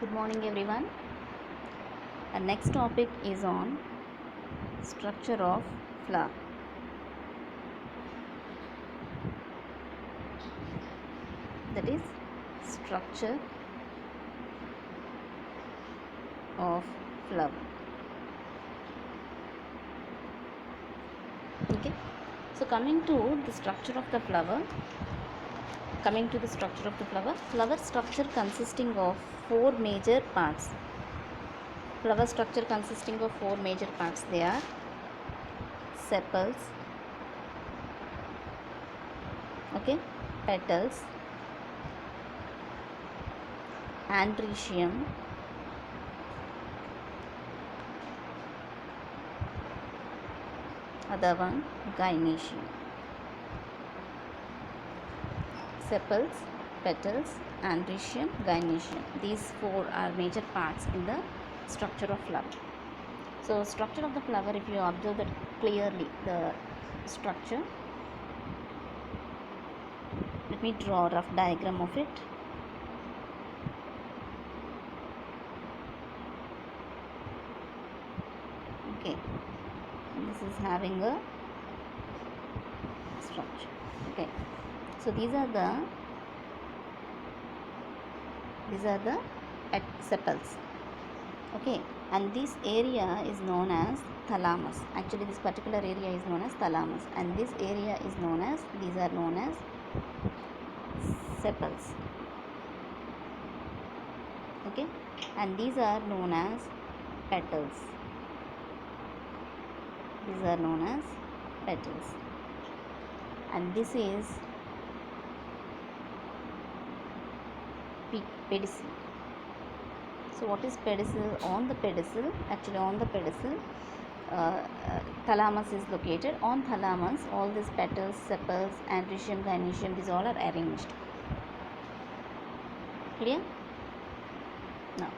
Good morning, everyone. Our next topic is on structure of flower. That is structure of flower. Okay. So coming to the structure of the flower. Flower structure consisting of four major parts. Flower structure consisting of four major parts. They are sepals, okay, petals, androecium, other one gynoecium. Sepals, petals, androecium, gynoecium. These four are major parts in the structure of flower. So structure of the flower, if you observe that clearly, the structure, let me draw a rough diagram of it. Okay, this is having a structure. Okay, so these are the sepals. Okay, and this area is known as thalamus. Actually, this particular area is known as thalamus, and this area is known as, these are known as sepals. Okay, and these are known as petals. These are known as petals, and this is pedicel. So what is pedicel? On the pedicel, actually on the pedicel, thalamus is located. On thalamus, all these petals, sepals, androecium, gynoecium, these all are arranged. Clear? Now,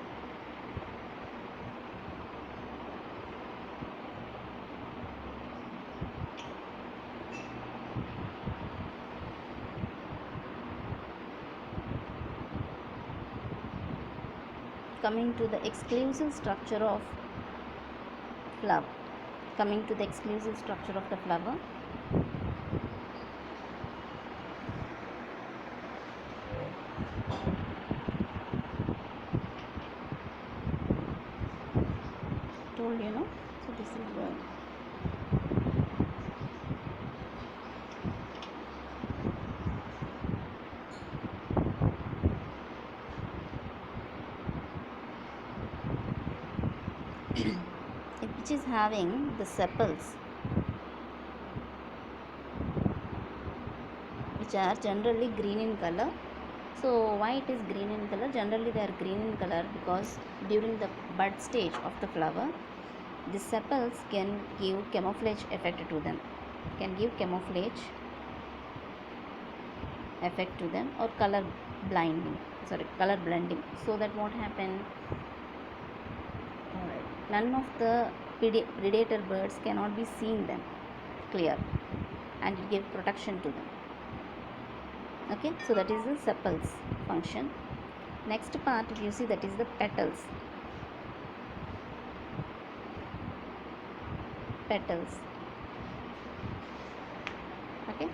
coming to the exclusive structure of flower. Coming to the exclusive structure of the flower. Told you know. So this is the which is having the sepals, which are generally green in color. So why it is green in color? Generally they are green in color because during the bud stage of the flower, the sepals can give camouflage effect to them. Can give camouflage effect to them, or color blending. So that what happened? None of the predator birds cannot be seen them clear, and it gives protection to them. Okay, so that is the sepals function. Next part, if you see, that is the petals. Okay,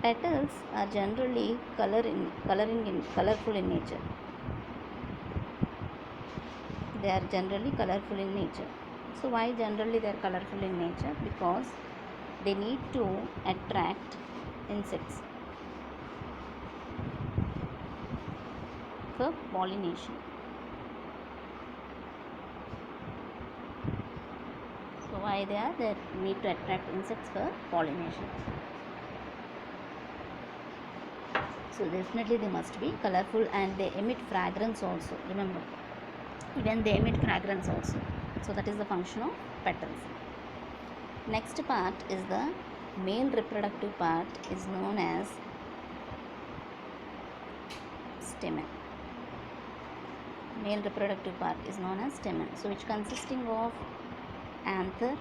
petals are generally colorful in nature. They are generally colorful in nature. So why generally they are colorful in nature? Because they need to attract insects for pollination. So why they need to attract insects for pollination. So definitely they must be colorful, and they emit fragrance also. Remember, even they emit fragrance also. So that is the function of petals. Next part is the male reproductive part, is known as stamen. Male reproductive part is known as stamen. So which consisting of anther,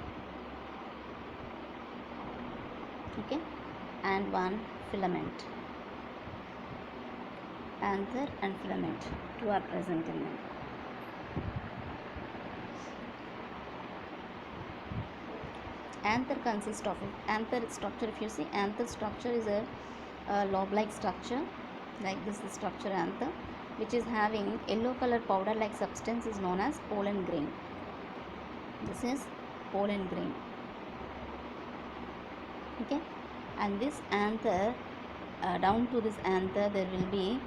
okay, and one filament. anther and filament. Two are present in them. Anther consists of anther structure. If you see, anther structure is a lobe-like structure, like this. The structure anther, which is having yellow color powder-like substance, is known as pollen grain. This is pollen grain. Okay, and this anther, down to this anther, there will be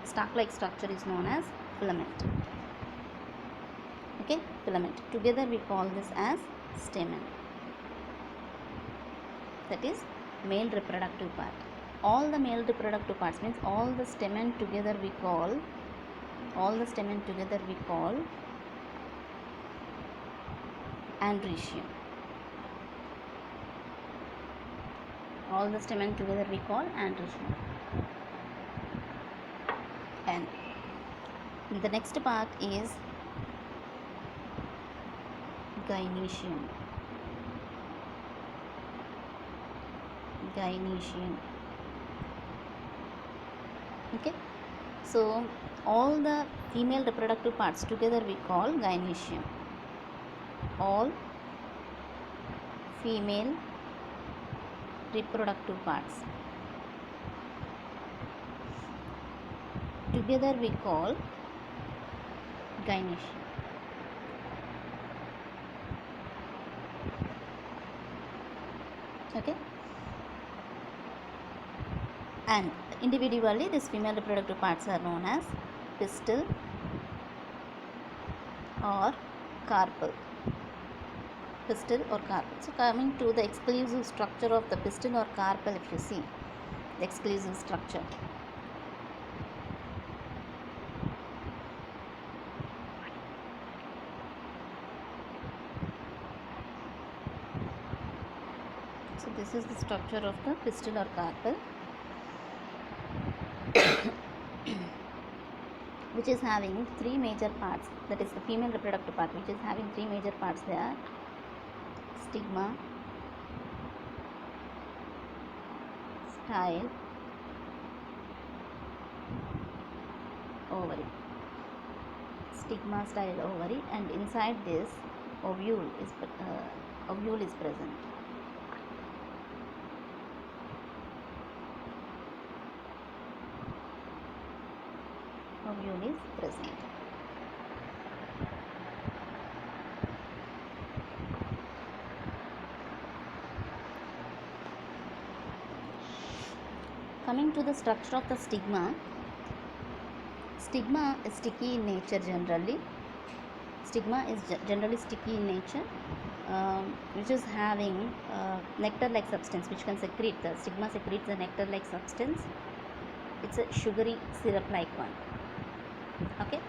stalk-like structure is known as filament. Okay, filament. Together we call this as stamen. That is male reproductive part. All the male reproductive parts means all the stamen together we call androecium. All the stamen together we call androecium. And the next part is gynoecium. Okay, so all the female reproductive parts together we call gynoecium. All female reproductive parts together we call gynoecium. Okay, and individually these female reproductive parts are known as pistil or carpel. Pistil or carpel. So coming to the exclusive structure of the pistil or carpel, if you see the exclusive structure, so this is the structure of the pistil or carpel, which is having three major parts. That is the female reproductive part, which is having three major parts. They are stigma, style, ovary. Stigma, style, ovary, and inside this ovule is present. Ovule is present. Coming to the structure of the stigma, stigma is sticky in nature generally. Stigma is generally sticky in nature, which is having nectar-like substance, which can secrete. The stigma secretes a nectar-like substance. It's a sugary syrup-like one. Okay.